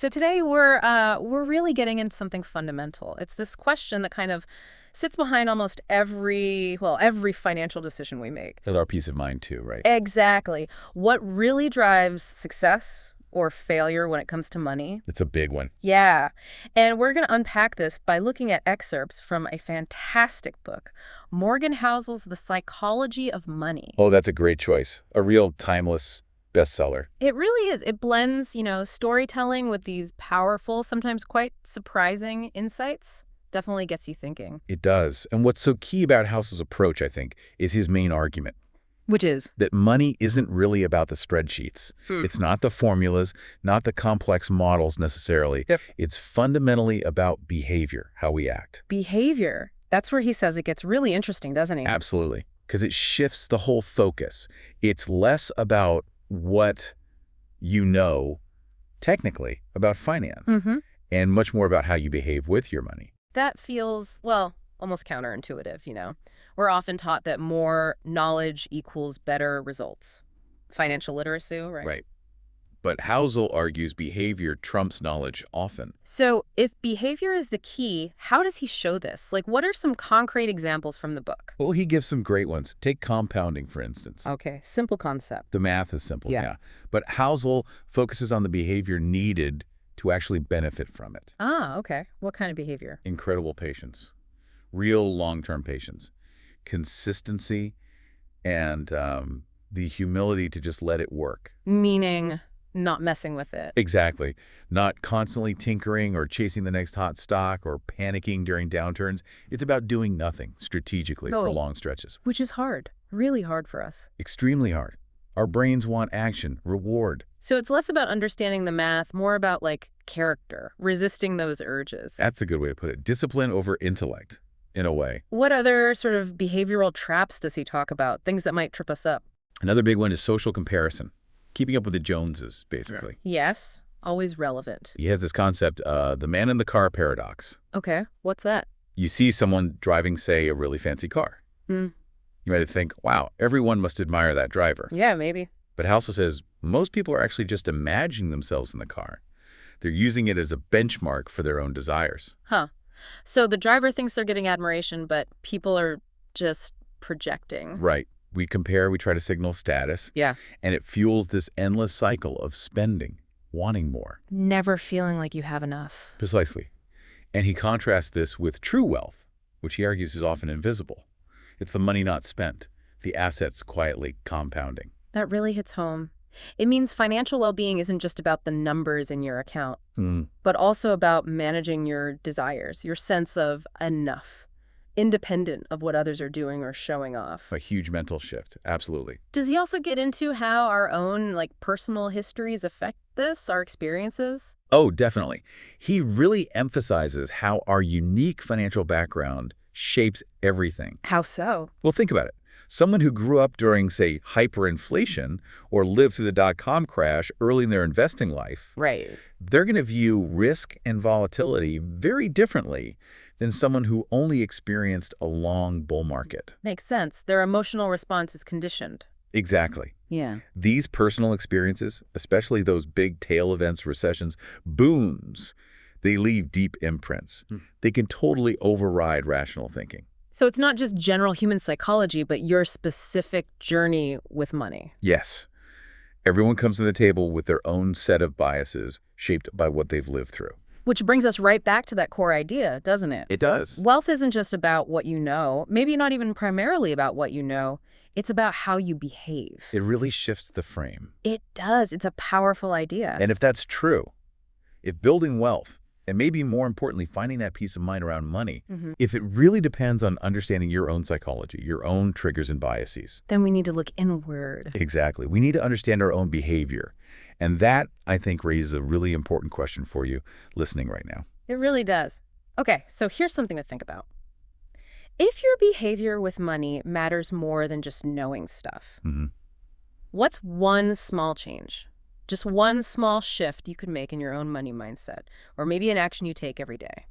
So today we're really getting into something fundamental. It's this question that kind of sits behind almost every financial decision we make. With our peace of mind too, right? Exactly. What really drives success or failure when it comes to money? It's a big one. Yeah. And we're going to unpack this by looking at excerpts from a fantastic book, Morgan Housel's The Psychology of Money. Oh, that's a great choice. A real timeless bestseller. It really is. It blends, storytelling with these powerful, sometimes quite surprising insights. Definitely gets you thinking. It does. And what's so key about Housel's approach, I think, is his main argument. Which is? That money isn't really about the spreadsheets. It's not the formulas, not the complex models necessarily. Yep. It's fundamentally about behavior, how we act. Behavior. That's where he says it gets really interesting, doesn't he? Absolutely. Because it shifts the whole focus. It's less about what you know technically about finance and much more about how you behave with your money. That feels, almost counterintuitive. We're often taught that more knowledge equals better results. Financial literacy, right? Right. But Housel argues behavior trumps knowledge often. So if behavior is the key, how does he show this? What are some concrete examples from the book? Well, he gives some great ones. Take compounding, for instance. Okay, simple concept. The math is simple, Yeah. But Housel focuses on the behavior needed to actually benefit from it. Ah, okay. What kind of behavior? Incredible patience. Real long-term patience. Consistency and the humility to just let it work. Meaning not messing with it. Exactly. Not constantly tinkering or chasing the next hot stock or panicking during downturns. It's about doing nothing strategically for long stretches. Which is hard. Really hard for us. Extremely hard. Our brains want action, reward. So it's less about understanding the math, more about character, resisting those urges. That's a good way to put it. Discipline over intellect, in a way. What other sort of behavioral traps does he talk about? Things that might trip us up? Another big one is social comparison. Keeping up with the Joneses, basically. Yes, always relevant. He has this concept, the man in the car paradox. Okay, what's that? You see someone driving, say, a really fancy car. You might think, wow, everyone must admire that driver. Yeah, maybe. But Housel says most people are actually just imagining themselves in the car. They're using it as a benchmark for their own desires. Huh. So the driver thinks they're getting admiration, but people are just projecting. Right. We compare, we try to signal status. Yeah. And it fuels this endless cycle of spending, wanting more. Never feeling like you have enough. Precisely. And he contrasts this with true wealth, which he argues is often invisible. It's the money not spent, the assets quietly compounding. That really hits home. It means financial well-being isn't just about the numbers in your account, but also about managing your desires, your sense of enough, independent of what others are doing or showing off. A huge mental shift, absolutely. Does he also get into how our own personal histories affect this, our experiences? Oh, definitely. He really emphasizes how our unique financial background shapes everything. How so? Well, think about it. Someone who grew up during, say, hyperinflation or lived through the dot-com crash early in their investing life, Right. they're going to view risk and volatility very differently than someone who only experienced a long bull market. Makes sense. Their emotional response is conditioned. Exactly. Yeah. These personal experiences, especially those big tail events, recessions, booms, they leave deep imprints. They can totally override rational thinking. So it's not just general human psychology, but your specific journey with money. Yes. Everyone comes to the table with their own set of biases shaped by what they've lived through. Which brings us right back to that core idea, doesn't it? It does. Wealth isn't just about what you know, maybe not even primarily about what you know. It's about how you behave. It really shifts the frame. It does. It's a powerful idea. And if that's true, if building wealth, and maybe more importantly, finding that peace of mind around money, if it really depends on understanding your own psychology, your own triggers and biases. Then we need to look inward. Exactly. We need to understand our own behavior. And that, I think, raises a really important question for you listening right now. It really does. Okay, so here's something to think about. If your behavior with money matters more than just knowing stuff, what's one small change? Just one small shift you could make in your own money mindset, or maybe an action you take every day?